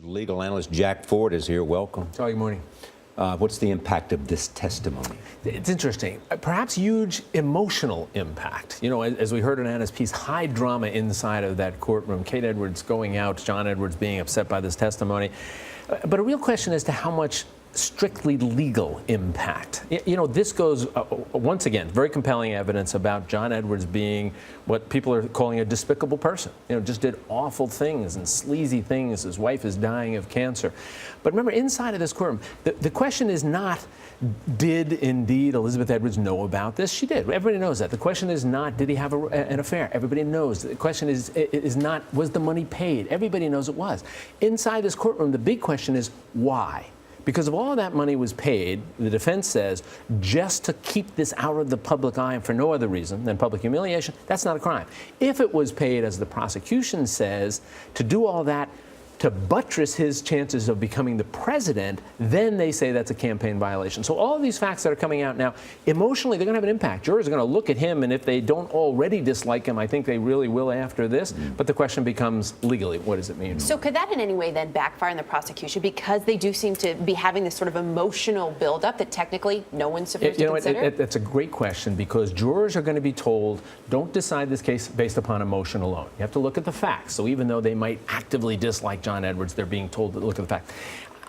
Legal analyst Jack Ford is here. Welcome. Oh, good morning. What's the impact of this testimony? It's interesting. Perhaps huge emotional impact. You know, as we heard in Anna's piece, high drama inside of that courtroom. Kate Edwards going out, John Edwards being upset by this testimony. But a real question as to how much strictly legal impact. You know, this goes, once again, very compelling evidence about John Edwards being what people are calling a despicable person. You know, just did awful things and sleazy things. His wife is dying of cancer. But remember, inside of this courtroom, the question is not, did indeed Elizabeth Edwards know about this? She did. Everybody knows that. The question is not, did he have an affair? Everybody knows. The question is not, was the money paid? Everybody knows it was. Inside this courtroom, the big question is, why? Because if all of that money was paid, the defense says, just to keep this out of the public eye and for no other reason than public humiliation, that's not a crime. If it was paid, as the prosecution says, to do all that to buttress his chances of becoming the president, then they say that's a campaign violation. So all of these facts that are coming out now, emotionally, they're going to have an impact. Jurors are going to look at him, and if they don't already dislike him, I think they really will after this. But the question becomes, legally, what does it mean? So could that in any way then backfire in the prosecution, because they do seem to be having this sort of emotional buildup that technically no one's supposed to consider? That's a great question, because jurors are going to be told, don't decide this case based upon emotion alone. You have to look at the facts. So even though they might actively dislike John Edwards, they're being told to look at the facts.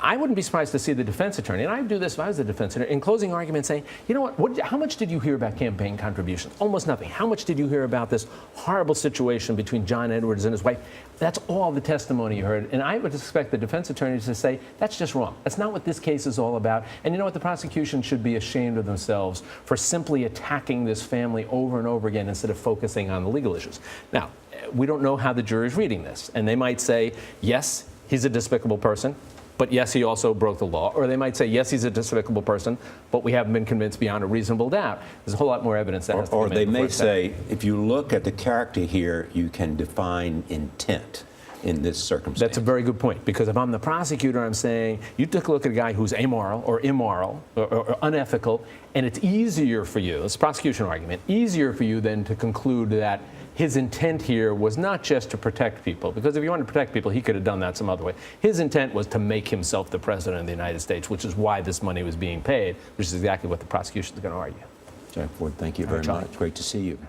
I wouldn't be surprised to see the defense attorney, and I would do this if I was the defense attorney, in closing argument saying, you know what, how much did you hear about campaign contributions? Almost nothing. How much did you hear about this horrible situation between John Edwards and his wife? That's all the testimony you heard. And I would expect the defense attorneys to say, that's just wrong. That's not what this case is all about. And you know what, the prosecution should be ashamed of themselves for simply attacking this family over and over again instead of focusing on the legal issues. Now, we don't know how the jury's reading this. And they might say, yes, he's a despicable person, but yes, he also broke the law. Or they might say, yes, he's a despicable person, but we haven't been convinced beyond a reasonable doubt. There's a whole lot more evidence that has to be made. Or they may say, if you look at the character here, you can define intent in this circumstance. That's a very good point, because if I'm the prosecutor, I'm saying, you took a look at a guy who's amoral or immoral or unethical, and it's easier for you, this prosecution argument, easier for you then to conclude that his intent here was not just to protect people, because if he wanted to protect people, he could have done that some other way. His intent was to make himself the president of the United States, which is why this money was being paid, which is exactly what the prosecution is going to argue. Jack Ford, thank you very much. Great to see you.